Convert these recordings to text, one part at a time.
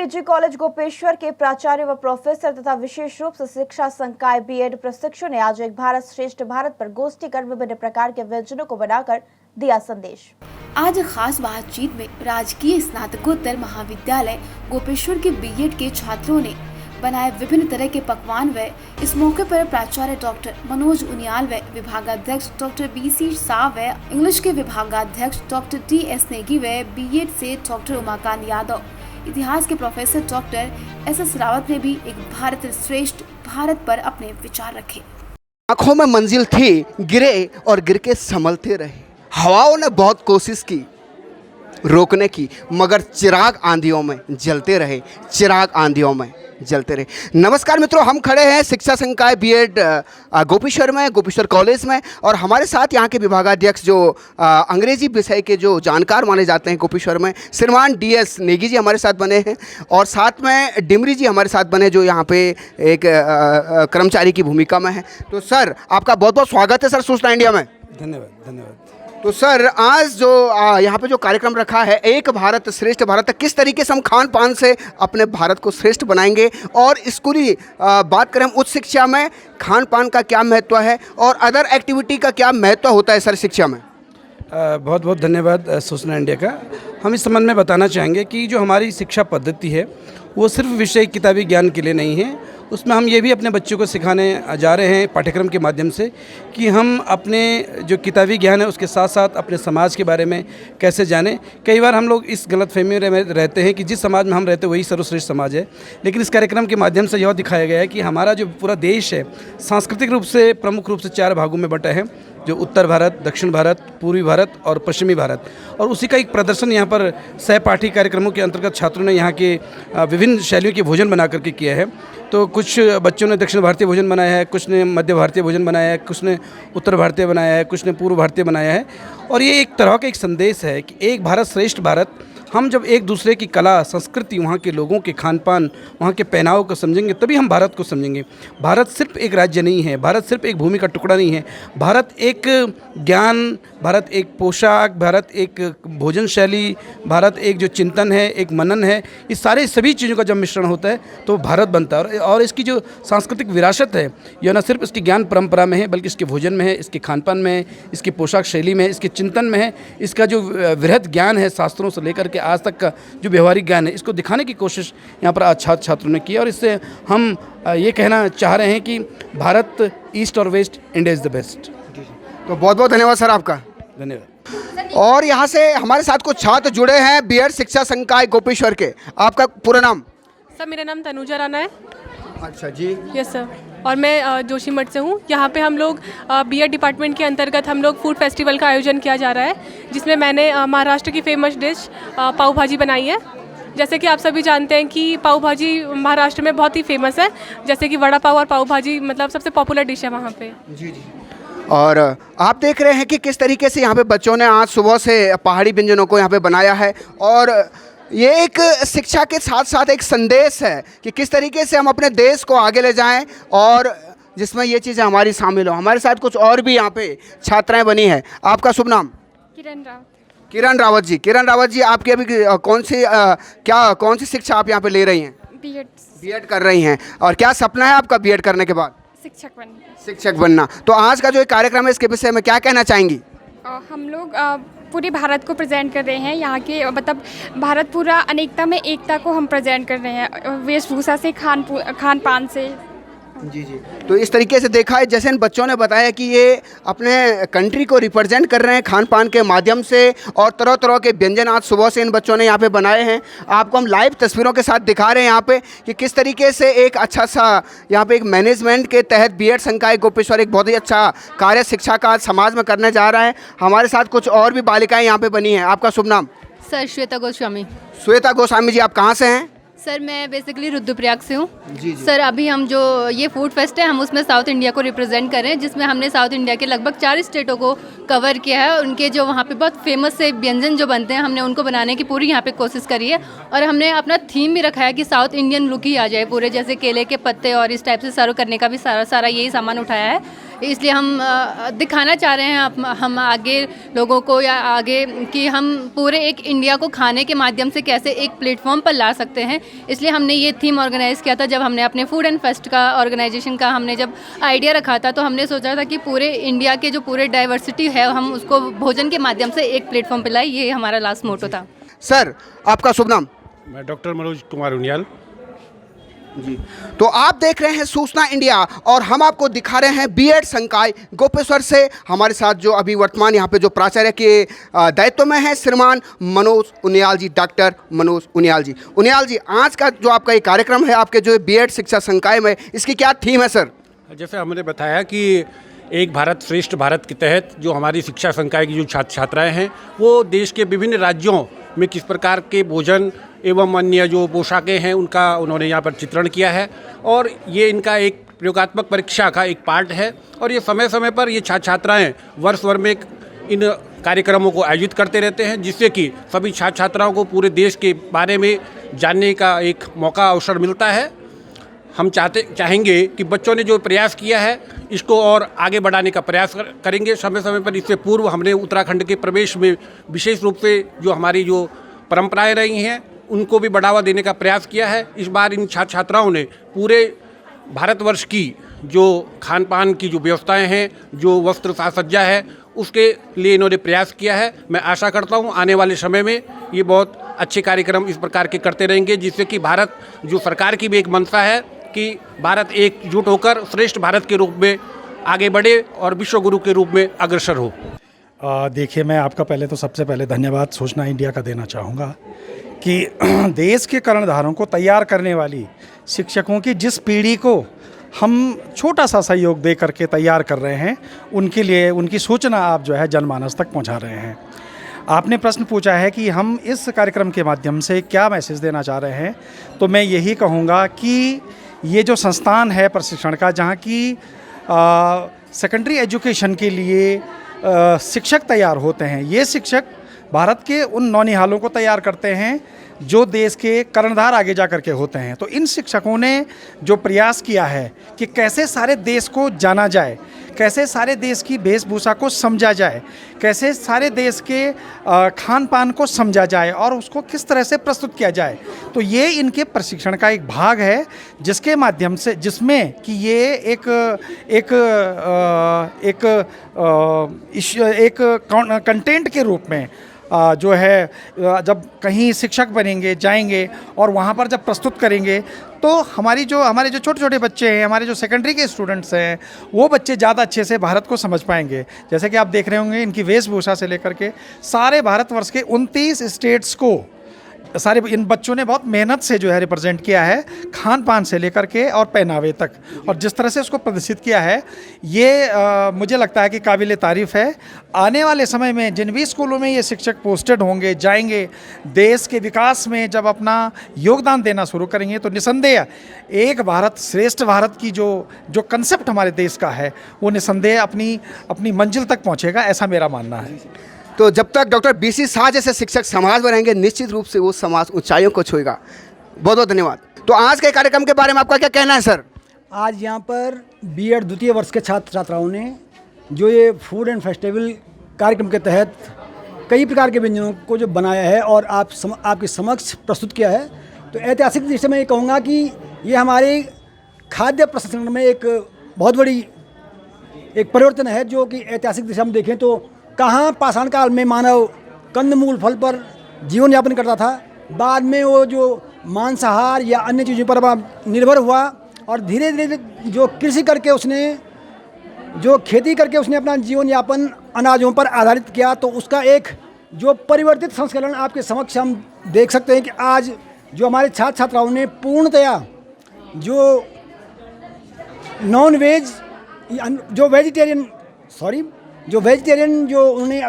PG college Gopeshwar के प्राचार्य व प्रोफेसर तथा विशेष रूप से शिक्षा संकाय बीएड प्रशिक्षु ने आज एक भारत श्रेष्ठ भारत पर गोष्ठी कर विभिन्न प्रकार के व्यंजनों को बनाकर दिया संदेश। आज खास बातचीत में राजकीय स्नातकोत्तर महाविद्यालय गोपेश्वर के बीएड के छात्रों ने बनाए विभिन्न तरह के पकवान व इस मौके पर प्राचार्य डॉक्टर मनोज उनियाल व विभागाध्यक्ष डॉक्टर बीसी शाह व इंग्लिश के विभागाध्यक्ष डॉक्टर टीएस नेगी व बीएड से डॉक्टर उमाकांत यादव, इतिहास के प्रोफेसर डॉक्टर एसएस रावत ने भी एक भारत श्रेष्ठ भारत पर अपने विचार रखे। आंखों में मंजिल थी, गिरे और गिर के संभलते रहे। हवाओं ने बहुत कोशिश की रोकने की, मगर चिराग आंधियों में जलते रहे, चिराग आंधियों में जलते रहे। नमस्कार मित्रों, हम खड़े हैं शिक्षा संकाय बीएड गोपेश्वर में, गोपेश्वर कॉलेज में, और हमारे साथ यहाँ के विभागाध्यक्ष जो अंग्रेजी विषय के जो जानकार माने जाते हैं गोपेश्वर में, श्रीमान डीएस नेगी जी हमारे साथ बने हैं, और साथ में डिमरी जी हमारे साथ बने जो यहाँ पे एक कर्मचारी की भूमिका में है। तो सर, आपका बहुत बहुत स्वागत है सर सूचना इंडिया में। धन्यवाद धन्यवाद। तो सर, आज जो यहाँ पे जो कार्यक्रम रखा है, एक भारत श्रेष्ठ भारत, किस तरीके से हम खान पान से अपने भारत को श्रेष्ठ बनाएंगे, और स्कूली बात करें हम उच्च शिक्षा में खान पान का क्या महत्व है और अदर एक्टिविटी का क्या महत्व होता है सर शिक्षा में। बहुत बहुत धन्यवाद सूचना इंडिया का। हम इस संबंध में बताना चाहेंगे कि जो हमारी शिक्षा पद्धति है वो सिर्फ विषय किताबी ज्ञान के लिए नहीं है, उसमें हम ये भी अपने बच्चों को सिखाने जा रहे हैं पाठ्यक्रम के माध्यम से कि हम अपने जो किताबी ज्ञान है उसके साथ साथ अपने समाज के बारे में कैसे जानें। कई बार हम लोग इस गलतफहमी में रहते हैं कि जिस समाज में हम रहते हैं वही सर्वश्रेष्ठ समाज है, लेकिन इस कार्यक्रम के माध्यम से यह दिखाया गया है कि हमारा जो पूरा देश है सांस्कृतिक रूप से प्रमुख रूप से 4 भागों में बटा है, जो उत्तर भारत, दक्षिण भारत, पूर्वी भारत और पश्चिमी भारत, और उसी का एक प्रदर्शन यहाँ पर सहपाठी कार्यक्रमों के अंतर्गत छात्रों ने यहाँ के विभिन्न शैलियों के भोजन बना करके किया है। तो कुछ बच्चों ने दक्षिण भारतीय भोजन बनाया है, कुछ ने मध्य भारतीय भोजन बनाया है, कुछ ने उत्तर भारतीय बनाया है, कुछ ने पूर्व भारतीय बनाया है, और ये एक तरह का एक संदेश है कि एक भारत श्रेष्ठ भारत। हम जब एक दूसरे की कला, संस्कृति, वहाँ के लोगों के खान पान, वहाँ के पहनाव को समझेंगे तभी हम भारत को समझेंगे। भारत सिर्फ एक राज्य नहीं है, भारत सिर्फ एक भूमि का टुकड़ा नहीं है, भारत एक ज्ञान, भारत एक पोशाक, भारत एक भोजन शैली, भारत एक जो चिंतन है, एक मनन है, इस सारे सभी चीज़ों का जब मिश्रण होता है तो भारत बनता है। और इसकी जो सांस्कृतिक विरासत है यह न सिर्फ इसकी ज्ञान परंपरा में है, बल्कि इसके भोजन में है, इसके खान पान में है, इसकी पोशाक शैली में है, इसके चिंतन में है, इसका जो वृहद ज्ञान है शास्त्रों से लेकर के आज तक का जो व्यवहारिक ज्ञान है, इसको दिखाने की कोशिश यहाँ पर आज छात्र छात्रों ने की। और इससे हम ये कहना चाह रहे हैं कि भारत ईस्ट और west, India is the best. तो बहुत बहुत धन्यवाद सर आपका। धन्यवाद। और यहाँ से हमारे साथ कुछ छात्र जुड़े हैं बीएड शिक्षा संकाय गोपेश्वर के। आपका पूरा नाम? सर, मेरा नाम तनुजा राणा है। अच्छा जी। यस सर, और मैं जोशीमठ से हूँ। यहाँ पे हम लोग बीएड डिपार्टमेंट के अंतर्गत हम लोग फूड फेस्टिवल का आयोजन किया जा रहा है, जिसमें मैंने महाराष्ट्र की फेमस डिश पाव भाजी बनाई है। जैसे कि आप सभी जानते हैं कि पाव भाजी महाराष्ट्र में बहुत ही फेमस है, जैसे कि वड़ा पाव और पाव भाजी मतलब सबसे पॉपुलर डिश है वहाँ पे। जी जी। और आप देख रहे हैं कि किस तरीके से यहाँ पे बच्चों ने आज सुबह से पहाड़ी व्यंजनों को यहाँ पे बनाया है, और ये एक शिक्षा के साथ साथ एक संदेश है कि किस तरीके से हम अपने देश को आगे ले जाएं, और जिसमें ये चीज़ें हमारी शामिल हो। हमारे साथ कुछ और भी यहाँ पे छात्राएं बनी हैं। आपका शुभ नाम? किरण रावत। किरण रावत जी। किरण रावत जी, आपकी अभी कौन सी शिक्षा आप यहाँ पे ले रही हैं? बीएड कर रही हैं। और क्या सपना है आपका बीएड करने के बाद? शिक्षक बनना। तो आज का जो एक कार्यक्रम है इसके विषय में क्या कहना चाहेंगी? हम लोग पूरे भारत को प्रेजेंट कर रहे हैं। यहाँ के मतलब भारत पूरा अनेकता में एकता को हम प्रेजेंट कर रहे हैं, वेशभूषा से, खान पान से। जी जी। तो इस तरीके से देखा है, जैसे इन बच्चों ने बताया कि ये अपने कंट्री को रिप्रेजेंट कर रहे हैं खान पान के माध्यम से, और तरह तरह के व्यंजन आज सुबह से इन बच्चों ने यहाँ पे बनाए हैं। आपको हम लाइव तस्वीरों के साथ दिखा रहे हैं यहाँ पे कि किस तरीके से एक अच्छा सा यहाँ पे एक मैनेजमेंट के तहत बीएड संकाय गोपेश्वर एक बहुत ही अच्छा कार्य शिक्षा का समाज में करने जा रहा है। हमारे साथ कुछ और भी बालिकाएँ यहाँ पर बनी हैं। आपका शुभ नाम? सर, श्वेता गोस्वामी। श्वेता गोस्वामी जी, आप कहाँ से हैं? सर, मैं बेसिकली रुद्रप्रयाग से हूँ। जी जी। सर, अभी हम जो ये फूड फेस्ट है हम उसमें साउथ इंडिया को रिप्रेजेंट कर रहे हैं, जिसमें हमने साउथ इंडिया के लगभग 4 स्टेटों को कवर किया है। उनके जो वहाँ पे बहुत फेमस से व्यंजन जो बनते हैं हमने उनको बनाने की पूरी यहाँ पे कोशिश करी है, और हमने अपना थीम भी रखा है कि साउथ इंडियन लुक ही आ जाए पूरे, जैसे केले के पत्ते और इस टाइप से सर्व करने का भी सारा यही सामान उठाया है। इसलिए हम दिखाना चाह रहे हैं हम आगे लोगों को या आगे कि हम पूरे एक इंडिया को खाने के माध्यम से कैसे एक प्लेटफॉर्म पर ला सकते हैं। इसलिए हमने ये थीम ऑर्गेनाइज़ किया था। जब हमने अपने फूड एंड फेस्ट का ऑर्गेनाइजेशन का हमने जब आइडिया रखा था, तो हमने सोचा था कि पूरे इंडिया के जो पूरे डाइवर्सिटी है हम उसको भोजन के माध्यम से एक प्लेटफॉर्म पर लाए। ये हमारा लास्ट मोटो था। सर, आपका शुभ नाम? मैं डॉक्टर मनोज कुमार उनियाल। जी, तो आप देख रहे हैं सूचना इंडिया और हम आपको दिखा रहे हैं बीएड संकाय गोपेश्वर से। हमारे साथ जो अभी वर्तमान यहाँ पे जो प्राचार्य के दायित्व में है श्रीमान मनोज उनियाल जी, डॉक्टर मनोज उनियाल जी। उनियाल जी, आज का जो आपका ये कार्यक्रम है आपके जो बीएड शिक्षा संकाय में, इसकी क्या थीम है सर? जैसे हमने बताया कि एक भारत श्रेष्ठ भारत के तहत जो हमारी शिक्षा संकाय की जो छात्र छात्राएँ हैं वो देश के विभिन्न राज्यों में किस प्रकार के भोजन एवं अन्य जो पोशाकें हैं उनका उन्होंने यहाँ पर चित्रण किया है। और ये इनका एक प्रयोगात्मक परीक्षा का एक पार्ट है। और ये समय समय पर ये छात्र छात्राएँ वर्ष भर में इन कार्यक्रमों को आयोजित करते रहते हैं, जिससे कि सभी छात्र छात्राओं को पूरे देश के बारे में जानने का एक मौका अवसर मिलता है। हम चाहेंगे कि बच्चों ने जो प्रयास किया है इसको और आगे बढ़ाने का प्रयास करेंगे समय समय पर। इससे पूर्व हमने उत्तराखंड के प्रवेश में विशेष रूप से जो हमारी जो परंपराएं रही हैं उनको भी बढ़ावा देने का प्रयास किया है। इस बार इन छात्र छात्राओं ने पूरे भारतवर्ष की जो खान पान की जो व्यवस्थाएं हैं, जो वस्त्र साज सज्जा है, उसके लिए इन्होंने प्रयास किया है। मैं आशा करता हूं आने वाले समय में ये बहुत अच्छे कार्यक्रम इस प्रकार के करते रहेंगे, जिससे कि भारत जो सरकार की भी एक मंशा है कि भारत एकजुट होकर श्रेष्ठ भारत के रूप में आगे बढ़े और विश्व गुरु के रूप में अग्रसर हो। देखिए, मैं आपका पहले तो सबसे पहले धन्यवाद सूचना इंडिया का देना चाहूँगा कि देश के कर्णधारों को तैयार करने वाली शिक्षकों की जिस पीढ़ी को हम छोटा सा सहयोग दे करके तैयार कर रहे हैं, उनके लिए उनकी सूचना आप जो है जनमानस तक पहुंचा रहे हैं। आपने प्रश्न पूछा है कि हम इस कार्यक्रम के माध्यम से क्या मैसेज देना चाह रहे हैं, तो मैं यही कहूँगा कि ये जो संस्थान है प्रशिक्षण का, जहाँ की सेकेंडरी एजुकेशन के लिए शिक्षक तैयार होते हैं, ये शिक्षक भारत के उन नौनिहालों को तैयार करते हैं जो देश के कर्णधार आगे जा कर के होते हैं। तो इन शिक्षकों ने जो प्रयास किया है कि कैसे सारे देश को जाना जाए, कैसे सारे देश की वेशभूषा को समझा जाए, कैसे सारे देश के खान पान को समझा जाए और उसको किस तरह से प्रस्तुत किया जाए, तो ये इनके प्रशिक्षण का एक भाग है, जिसके माध्यम से जिसमें कि ये एक कंटेंट के रूप में जो है जब कहीं शिक्षक बनेंगे, जाएंगे और वहाँ पर जब प्रस्तुत करेंगे, तो हमारे जो छोटे छोटे बच्चे हैं, हमारे जो सेकेंडरी के स्टूडेंट्स हैं, वो बच्चे ज़्यादा अच्छे से भारत को समझ पाएंगे। जैसे कि आप देख रहे होंगे इनकी वेशभूषा से लेकर के सारे भारतवर्ष के 29 स्टेट्स को सारे इन बच्चों ने बहुत मेहनत से जो है रिप्रेजेंट किया है, खान पान से लेकर के और पहनावे तक, और जिस तरह से उसको प्रदर्शित किया है, ये मुझे लगता है कि काबिल तारीफ़ है। आने वाले समय में जिन भी स्कूलों में ये शिक्षक पोस्टेड होंगे, जाएंगे, देश के विकास में जब अपना योगदान देना शुरू करेंगे, तो निसंदेह एक भारत श्रेष्ठ भारत की जो कंसेप्ट हमारे देश का है, वो निसंदेह अपनी मंजिल तक पहुँचेगा, ऐसा मेरा मानना है। तो जब तक डॉक्टर बीसी शाह जैसे शिक्षक समाज में रहेंगे, निश्चित रूप से वो समाज ऊंचाइयों को छुएगा। बहुत बहुत धन्यवाद। तो आज के कार्यक्रम के बारे में आपका क्या कहना है सर? आज यहाँ पर बीएड द्वितीय वर्ष के छात्र छात्राओं ने जो ये फूड एंड फेस्टिवल कार्यक्रम के तहत कई प्रकार के व्यंजनों को जो बनाया है और आपके समक्ष प्रस्तुत किया है, तो ऐतिहासिक दृष्टि से मैं ये कहूँगा कि ये हमारे खाद्य प्रसंस्करण में एक बहुत बड़ी एक परिवर्तन है, जो कि ऐतिहासिक दृष्टि से हम देखें तो कहाँ पाषाण काल में मानव कंदमूल फल पर जीवन यापन करता था, बाद में वो जो मांसाहार या अन्य चीज़ों पर निर्भर हुआ और धीरे धीरे जो कृषि करके उसने जो खेती करके उसने अपना जीवन यापन अनाजों पर आधारित किया, तो उसका एक जो परिवर्तित संस्करण आपके समक्ष हम देख सकते हैं कि आज जो हमारे छात्र छात्राओं ने पूर्णतया जो नॉन वेज जो वेजिटेरियन जो उन्होंने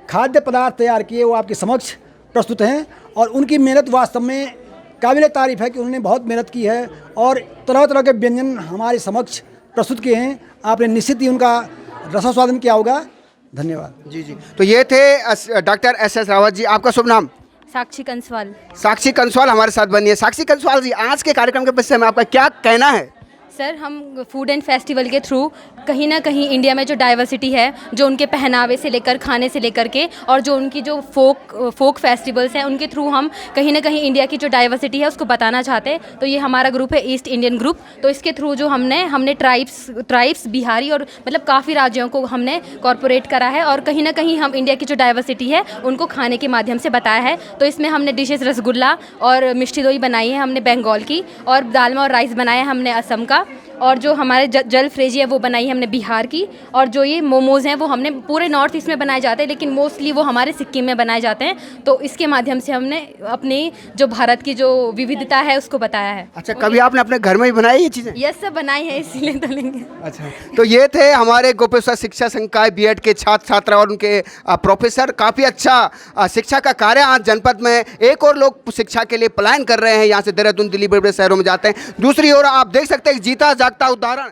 खाद्य पदार्थ तैयार किए, वो आपके समक्ष प्रस्तुत हैं और उनकी मेहनत वास्तव में काबिल तारीफ़ है कि उन्होंने बहुत मेहनत की है और तरह तरह के व्यंजन हमारे समक्ष प्रस्तुत किए हैं। आपने निश्चित ही उनका रसास्वादन किया होगा। धन्यवाद। जी। तो ये थे डॉक्टर एस.एस. रावत जी। आपका शुभ नाम? साक्षी कंसवाल। साक्षी कंसवाल हमारे साथ बनी है। साक्षी कंसवाल जी, आज के कार्यक्रम के विषय में आपका क्या कहना है? सर हम फूड एंड फेस्टिवल के थ्रू कहीं ना कहीं इंडिया में जो डाइवर्सिटी है, जो उनके पहनावे से लेकर खाने से लेकर के, और जो उनकी जो फोक फेस्टिवल्स हैं, उनके थ्रू हम कहीं ना कहीं इंडिया की जो डाइवर्सिटी है उसको बताना चाहते हैं। तो ये हमारा ग्रुप है ईस्ट इंडियन ग्रुप। तो इसके थ्रू जो हमने ट्राइब्स बिहारी और मतलब काफ़ी राज्यों को हमने कॉर्पोरेट करा है, और कहीं ना कहीं हम इंडिया की जो डाइवर्सिटी है उनको खाने के माध्यम से बताया है। तो इसमें हमने डिशेस रसगुल्ला और मिष्टी दोई बनाई है हमने बंगाल की, और दालमा और राइस बनाया है हमने असम का, और जो हमारे जल फ्रेजी है वो बनाई है हमने बिहार की, और जो ये मोमोज़ हैं वो हमने पूरे नॉर्थ ईस्ट में बनाए जाते हैं, लेकिन मोस्टली वो हमारे सिक्किम में बनाए जाते हैं। तो इसके माध्यम से हमने अपनी जो भारत की जो विविधता है उसको बताया है। अच्छा, कभी आपने अपने घर में ही बनाई ये चीज़ें? यस सर, बनाई है, इसीलिए तो लेंगे। अच्छा, तो ये थे हमारे गोपेश्वर शिक्षा संकाय बीएड के छात्र छात्रा और उनके प्रोफेसर। काफ़ी अच्छा शिक्षा का कार्य आज जनपद में एक और लोग शिक्षा के लिए पलायन कर रहे हैं, यहाँ से देहरादून, दिल्ली, बड़े बड़े शहरों में जाते हैं। दूसरी ओर आप देख सकते हैं जीता जागता उदाहरण